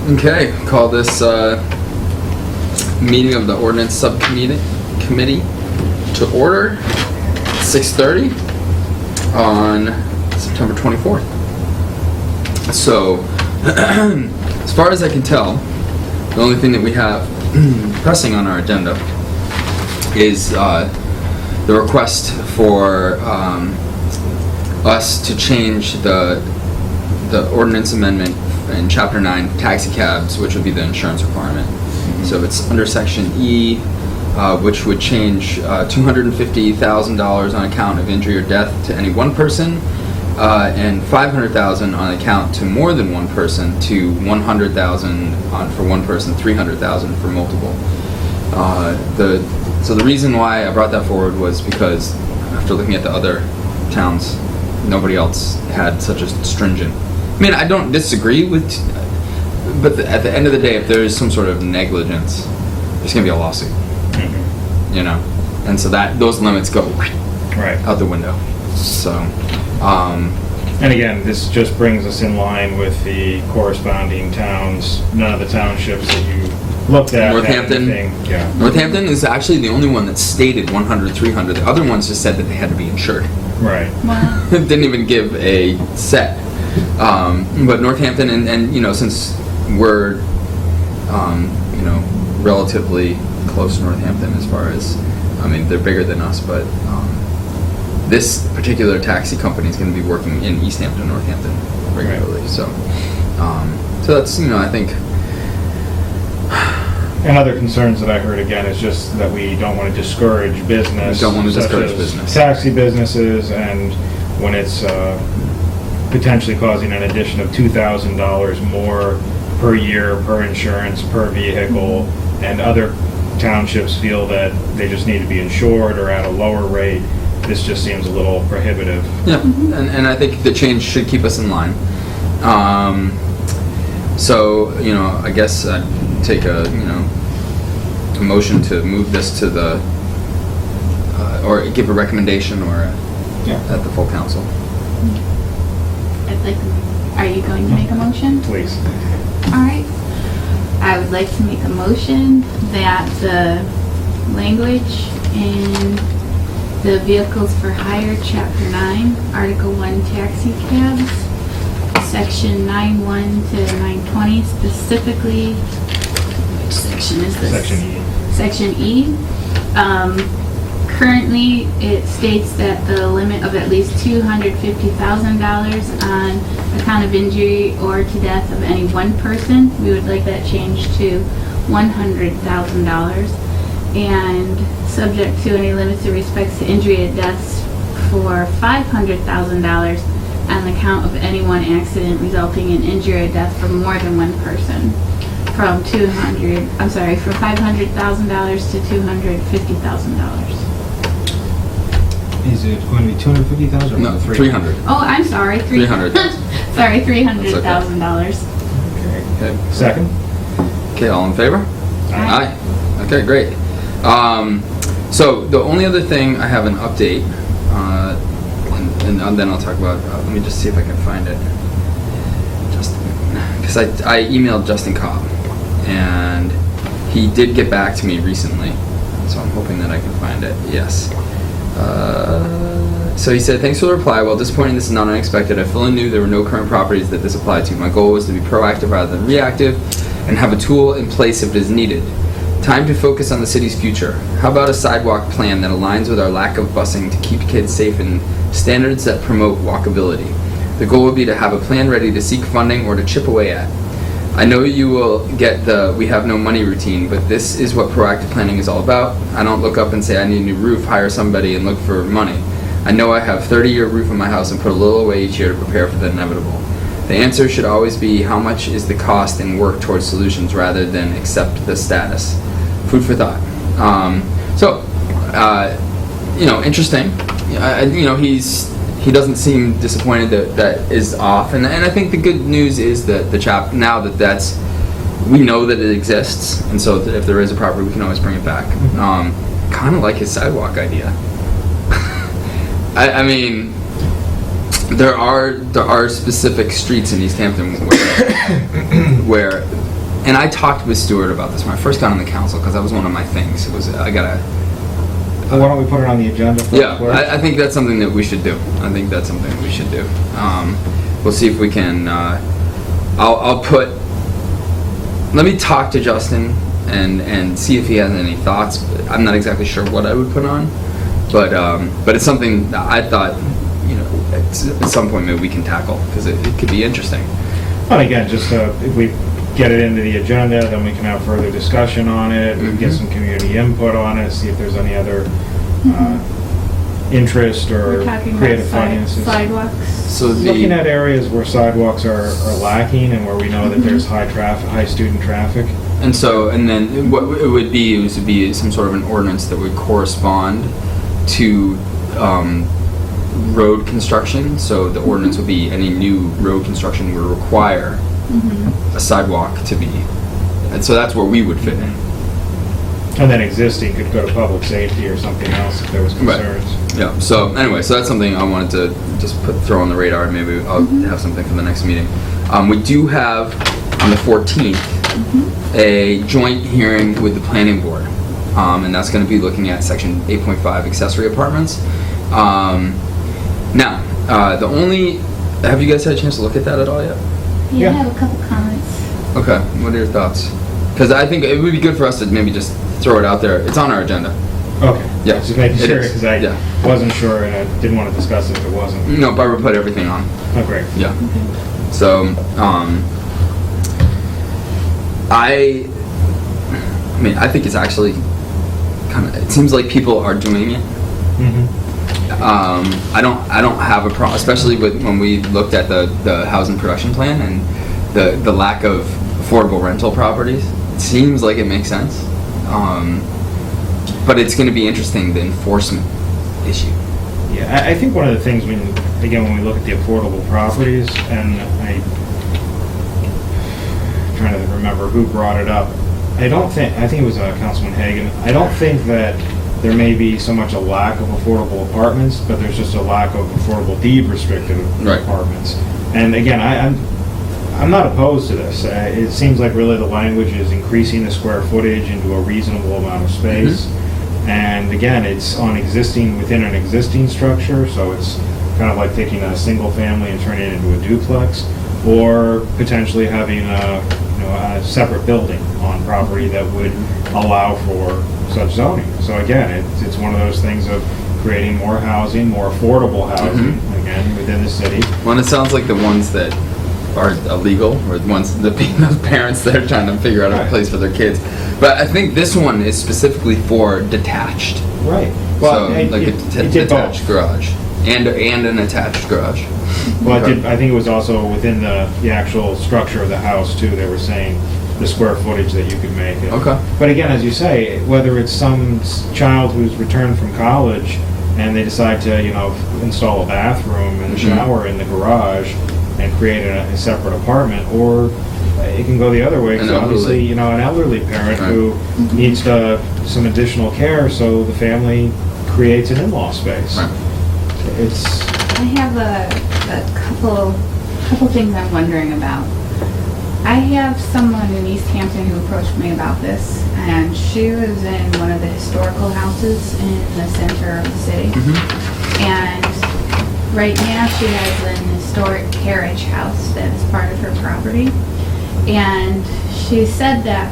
Okay, call this meeting of the Ordinance Subcommittee to order. 6:30 on September 24th. So, as far as I can tell, the only thing that we have pressing on our agenda is the request for us to change the ordinance amendment in Chapter 9, taxi cabs, which would be the insurance requirement. So it's under Section E, which would change $250,000 on account of injury or death to any one person, and $500,000 on account to more than one person, to $100,000 for one person, $300,000 for multiple. So the reason why I brought that forward was because after looking at the other towns, nobody else had such a stringent. I mean, I don't disagree with, but at the end of the day, if there is some sort of negligence, there's going to be a lawsuit. Mm-hmm. You know, and so those limits go right out the window. So, and again, this just brings us in line with the corresponding towns. None of the townships that you looked at. Northampton. Yeah. Northampton is actually the only one that stated 100, 300. The other ones just said that they had to be insured. Right. Wow. Didn't even give a set. But Northampton and you know, since we're you know, relatively close to Northampton as far as, I mean, they're bigger than us, but this particular taxi company is going to be working in Easthampton, Northampton regularly. Right. So that's, you know, I think. And other concerns that I heard again is just that we don't want to discourage business. We don't want to discourage business. Taxi businesses, and when it's potentially causing an addition of $2,000 more per year, per insurance, per vehicle, and other townships feel that they just need to be insured or at a lower rate. This just seems a little prohibitive. Yeah, and I think the change should keep us in line. So, you know, I guess I'd take a motion to move this to the, or give a recommendation or at the full council. Are you going to make a motion? Please. All right. I would like to make a motion that the language in the Vehicles for Hire, Chapter 9, Article 1, Taxi Cabs, Section 9.1 to 9.20, specifically, which section is this? Section E. Section E. Currently, it states that the limit of at least $250,000 on account of injury or to death of any one person. We would like that changed to $100,000, and subject to any limits in respects to injury or deaths for $500,000 on account of any one accident resulting in injury or death for more than one person. From $500,000 to $250,000. Is it going to be $250,000 or no, 300? Oh, I'm sorry, 300. Sorry, $300,000. Okay. Second. Okay, all in favor? Aye. Okay, great. So the only other thing I have an update, and then I'll talk about. Let me just see if I can find it. Because I emailed Justin Cobb, and he did get back to me recently, so I'm hoping that I can find it. Yes. So he said, thanks for the reply. While disappointing, this is not unexpected. I fully knew there were no current properties that this applied to. My goal was to be proactive rather than reactive and have a tool in place if it is needed. Time to focus on the city's future. How about a sidewalk plan that aligns with our lack of busing to keep kids safe and standards that promote walkability? The goal would be to have a plan ready to seek funding or to chip away at. I know you will get the "we have no money" routine, but this is what proactive planning is all about. I don't look up and say I need a new roof, hire somebody, and look for money. I know I have a 30-year roof on my house and put a little away each year to prepare for the inevitable. The answer should always be how much is the cost and work towards solutions rather than accept the status. Food for thought. You know, interesting. You know, he doesn't seem disappointed that is off, and I think the good news is that now that we know that it exists, and so that if there is a property, we can always bring it back. Kind of like his sidewalk idea. I mean, there are specific streets in Easthampton where and I talked with Stuart about this when I first got on the council, because that was one of my things. It was, I gotta, Well, why don't we put it on the agenda for yeah, first? I think that's something that we should do. I think that's something we should do. We'll see if we can, I'll put, let me talk to Justin and see if he has any thoughts. I'm not exactly sure what I would put on, but it's something that I thought, at some point maybe we can tackle, because it could be interesting. But again, just if we get it into the agenda, then we can have further discussion on it, we can get some community input on it, see if there's any other interest or We're talking creative about finances. sidewalks. So Looking at areas where sidewalks are lacking and where we know that there's high student traffic. And then what it would be some sort of an ordinance that would correspond to road construction. So the ordinance would be any new road construction would require a sidewalk to be, and so that's where we would fit in. And then existing could go to public safety or something else if there was Right. concerns. Yeah. So anyway, so that's something I wanted to just throw on the radar, and maybe I'll have something for the next meeting. We do have on the 14th a joint hearing with the planning board, and that's going to be looking at section 8.5 accessory apartments. Now, have you guys had a chance to look at that at all yet? Yeah, Yeah. I have a couple comments. Okay. What are your thoughts? Because I think it would be good for us to maybe just throw it out there. It's on our agenda. Okay. Yeah, Just making it sure, is. because I Yeah. wasn't sure and I didn't want to discuss it if it wasn't. No, Barbara put everything on. Oh, great. Yeah. So, I mean, I think it's actually it seems like people are doing it. I don't have a problem, especially when we looked at the housing production plan and the lack of affordable rental properties. It seems like it makes sense. But it's going to be interesting, the enforcement issue. Yeah, I think one of the things when we look at the affordable properties, and I'm trying to remember who brought it up. I think it was Councilman Hagan. I don't think that there may be so much a lack of affordable apartments, but there's just a lack of affordable deed restricted Right. apartments. And again, I'm not opposed to this. It seems like really the language is increasing the square footage into a reasonable amount of space. And again, it's within an existing structure, so it's kind of like taking a single family and turning it into a duplex, or potentially having a separate building on property that would allow for such zoning. So again, it's one of those things of creating more housing, more affordable housing, again, within the city. Well, it sounds like the ones that are illegal, or the parents that are trying to figure out a Right. place for their kids. But I think this one is specifically for detached. Right. So, it like a did detached both. garage. And an attached garage. Well, Okay. I think it was also within the actual structure of the house too, they were saying the square footage that you could make it. Okay. But again, as you say, whether it's some child who's returned from college and they decide to, install a bathroom and a shower in the garage and create a separate apartment, or it can go the other way. An So obviously, an elderly parent who needs some additional care, so the family creates an in-law space. Right. I have a couple things I'm wondering about. I have someone in Easthampton who approached me about this, and she was in one of the historical houses in the center of the city. And right now she has an historic carriage house that is part of her property. And she said that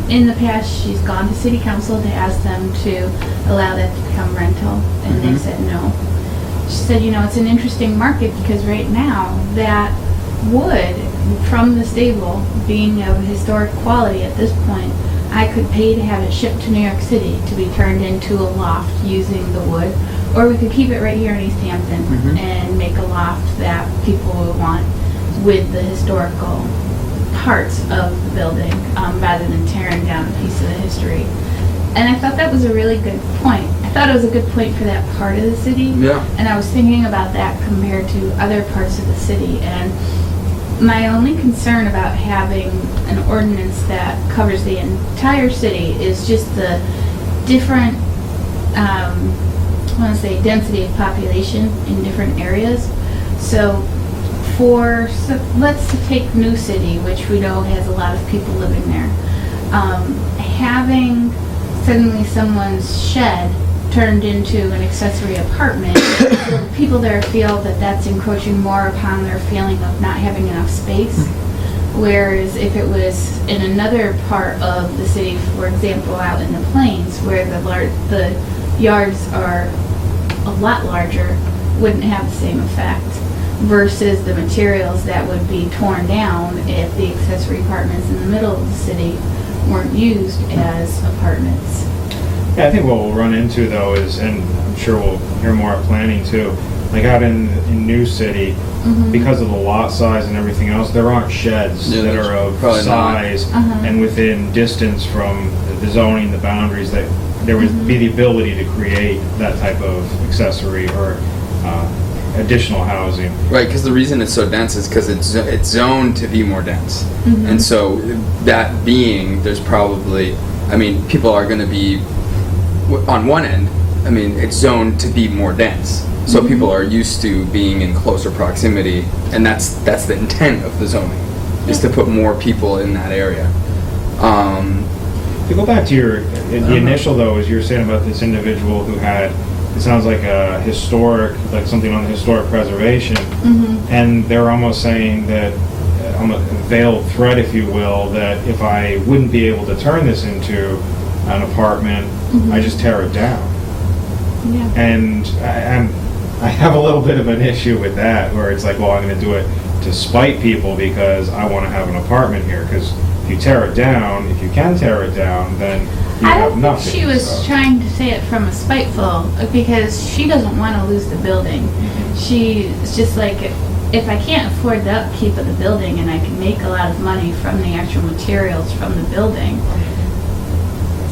in the past she's gone to city council to ask them to allow that to become rental, and they said no. She said, it's an interesting market because right now that wood from the stable, being of historic quality at this point, I could pay to have it shipped to New York City to be turned into a loft using the wood, or we could keep it right here in Easthampton and make a loft that people would want with the historical parts of the building, rather than tearing down a piece of the history. And I thought that was a really good point. I thought it was a good point for that part of the city. Yeah. And I was thinking about that compared to other parts of the city. And my only concern about having an ordinance that covers the entire city is just the different, density of population in different areas. So let's take New City, which we know has a lot of people living there. Having suddenly someone's shed turned into an accessory apartment, people there feel that that's encroaching more upon their feeling of not having enough space. Whereas if it was in another part of the city, for example, out in the plains, where the yards are a lot larger, wouldn't have the same effect, versus the materials that would be torn down if the accessory apartments in the middle of the city weren't used as apartments. Yeah, I think what we'll run into though is, and I'm sure we'll hear more at planning too, like out in New City, because of the lot size and everything else, there aren't sheds that are of size and within distance from the zoning, the boundaries, that there would be the ability to create that type of accessory or additional housing. Right, because the reason it's so dense is because it's zoned to be more dense. And so that being, there's probably, I mean, people are going to be, on one end, I mean, it's zoned to be more dense. So people are used to being in closer proximity, and that's the intent of the zoning, is to put more people in that area. To go back to the initial though, as you were saying about this individual who had, it sounds like a historic, like something on the historic preservation, and they're almost saying that, on a veiled threat, if you will, that if I wouldn't be able to turn this into an apartment, I just tear it down. Yeah. And I have a little bit of an issue with that, where it's like, well, I'm going to do it to spite people because I want to have an apartment here. Because if you tear it down, if you can tear it down, then you I have don't nothing. think she was trying to say it from a spiteful, because she doesn't want to lose the building. She's just like, if I can't afford the upkeep of the building and I can make a lot of money from the actual materials from the building,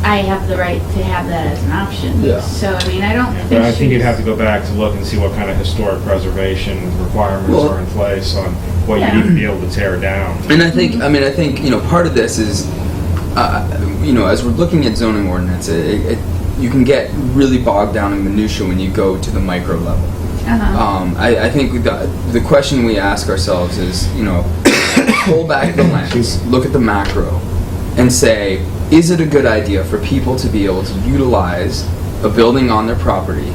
I have the right to have that as an option. Yeah. So, I mean, I don't think But I think you'd she's- have to go back to look and see what kind of historic preservation requirements are in place on what you'd even be able to tear down. And I think, part of this is, as we're looking at zoning ordinance, you can get really bogged down in minutia when you go to the micro level. I think the question we ask ourselves is, pull back the lens, look at the macro, and say, is it a good idea for people to be able to utilize a building on their property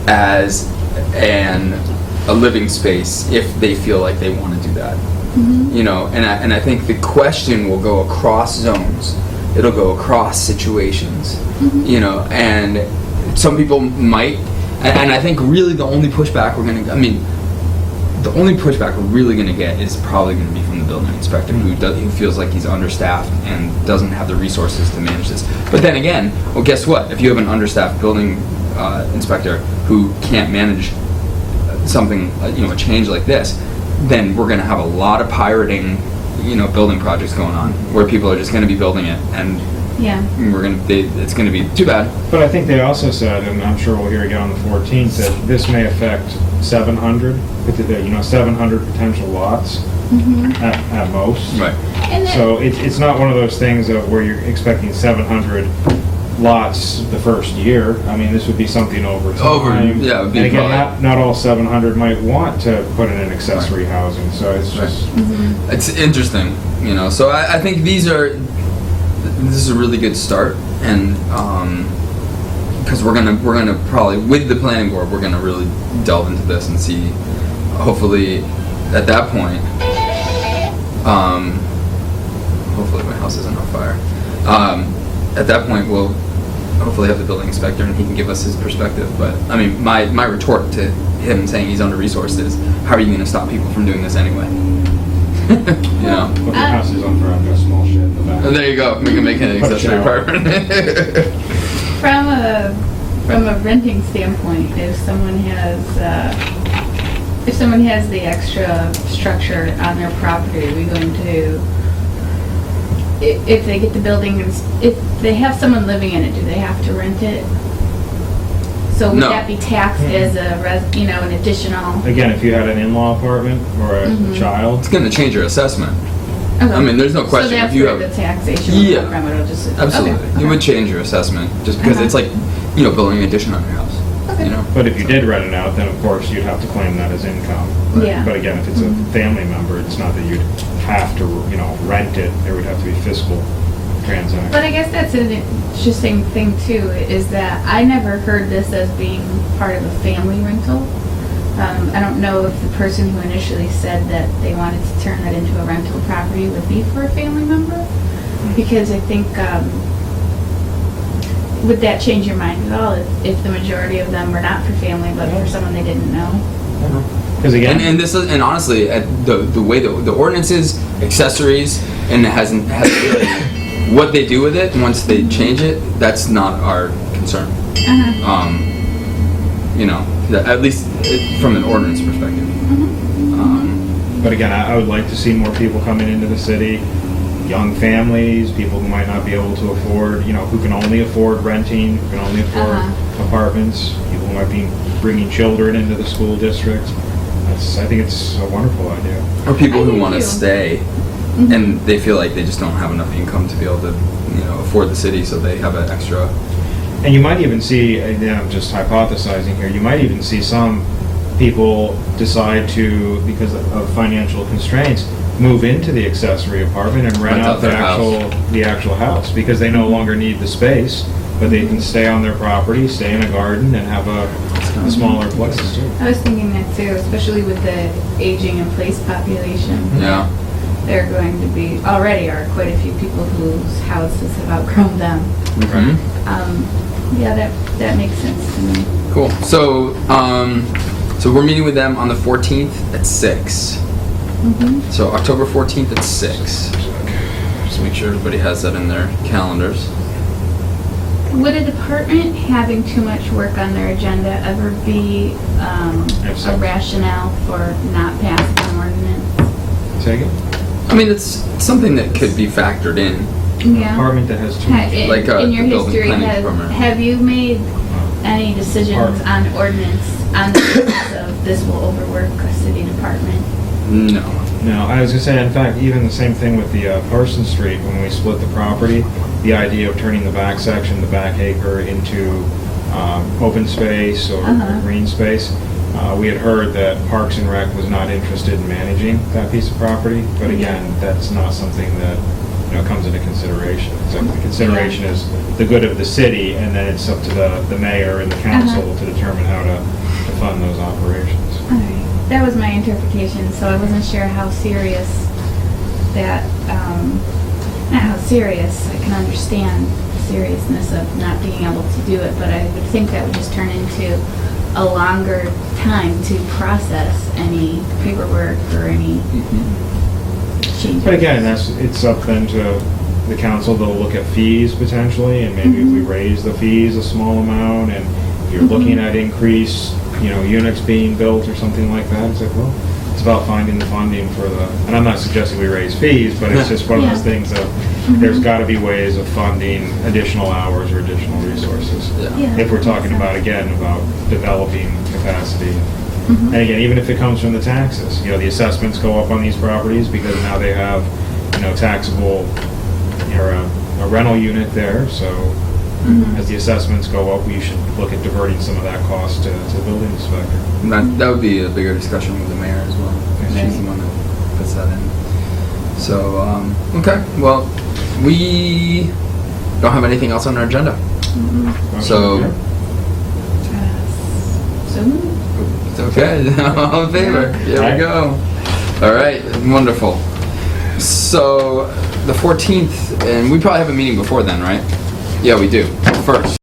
as a living space if they feel like they want to do that? And I think the question will go across zones. It'll go across situations. And some people might, and I think really the only pushback the only pushback we're really going to get is probably going to be from the building inspector who feels like he's understaffed and doesn't have the resources to manage this. But then again, well, guess what? If you have an understaffed building inspector who can't manage something, a change like this, then we're going to have a lot of pirating, building projects going on where people are just going to be building it, and it's going to be too bad. But I think they also said, and I'm sure we'll hear again on the 14th, that this may affect 700, 700 potential lots at most. Right. So it's not one of those things of where you're expecting 700 lots the first year. I mean, this would be something over time. It would be. And again, not all 700 might want to put in an accessory housing. So it's just it's interesting, So I think this is a really good start, and because we're gonna probably, with the planning board, we're gonna really delve into this and see. Hopefully, at that point, hopefully my house isn't on fire. At that point, we'll hopefully have the building inspector, and he can give us his perspective. But I mean, my retort to him saying he's under-resourced is, how are you going to stop people from doing this anyway? Well, if your house is on fire, I've got a small shed in the back. And there you go. We can make an accessory apartment. From a renting standpoint, if someone has the extra structure on their property, are we going to, if they get the building, if they have someone living in it, do they have to rent it? So would No. that be taxed as an additional? Again, if you had an in-law apartment or a child, It's going to change your assessment. Okay. I mean, there's no question. So that's if you where have, the taxation would Yeah. come from. It'll just absolutely, okay. it would change your assessment just because it's like, building an addition on your house. Okay. but But if you did rent it out, then of course you'd have to claim that as income. Yeah. But again, if it's a family member, it's not that you'd have to, rent it. There would have to be fiscal transaction. But I guess that's an interesting thing too, is that I never heard this as being part of a family rental. I don't know if the person who initially said that they wanted to turn that into a rental property would be for a family member. Because I think, would that change your mind at all if the majority of them were not for family, but for someone they didn't know? Because again, And honestly, the way the ordinance is, accessories, and it hasn't really, what they do with it once they change it, that's not our concern. At least from an ordinance perspective. but again, I would like to see more people coming into the city, young families, people who might not be able to afford, who can only afford renting, who can only afford apartments, people who might be bringing children into the school district. I think it's a wonderful idea. Or people I who do want to too. stay, and they feel like they just don't have enough income to be able to, afford the city, so they have an extra. And you might even see, again, I'm just hypothesizing here, you might even see some people decide to, because of financial constraints, move into the accessory apartment and rent out the their actual house, because they no longer need the space, but they can stay on their property, stay in a garden, and have a smaller place. I was thinking that too, especially with the aging in place population. Yeah. There are going to be, already are quite a few people whose houses have outgrown them. Mhm. Yeah, that makes sense to me. Cool. So, so we're meeting with them on the 14th at 6. So October 14th at 6. Just make sure everybody has that in their calendars. Would a department having too much work on their agenda ever be a rationale for not passing an ordinance? Take it. I mean, it's something that could be factored in. Yeah. Apartment that has too much. Like, In your the building history, planning department. have you made any decisions on ordinance on the basis of this will overwork a city department? No. No, I was gonna say, in fact, even the same thing with the Parsons Street, when we split the property, the idea of turning the back section, the back acre, into open space or green space, we had heard that Parks and Rec was not interested in managing that piece of property, but again, that's not something that, comes into consideration. So the consideration is the good of the city, and then it's up to the mayor and the council to determine how to fund those operations. All right. That was my interpretation, so I wasn't sure how serious that, not how serious, I can understand the seriousness of not being able to do it, but I would think that would just turn into a longer time to process any paperwork or any changes. But again, it's up then to the council. They'll look at fees potentially, and maybe if we raise the fees a small amount, and if you're looking at increased, units being built or something like that, it's like, well, it's about finding the funding for and I'm not suggesting we raise fees, but it's just one of those things of there's got to be ways of funding additional hours or additional resources. Yeah. If we're talking about developing capacity. And again, even if it comes from the taxes, the assessments go up on these properties because now they have, taxable, or a rental unit there, so as the assessments go up, we should look at diverting some of that cost to the building inspector. And that would be a bigger discussion with the mayor as well. She's the one that puts that in. So, okay. Well, we don't have anything else on our agenda. So, So, it's okay. All in favor? Here we go. All right. Wonderful. So, the 14th, and we probably have a meeting before then, right? Yeah, we do. First.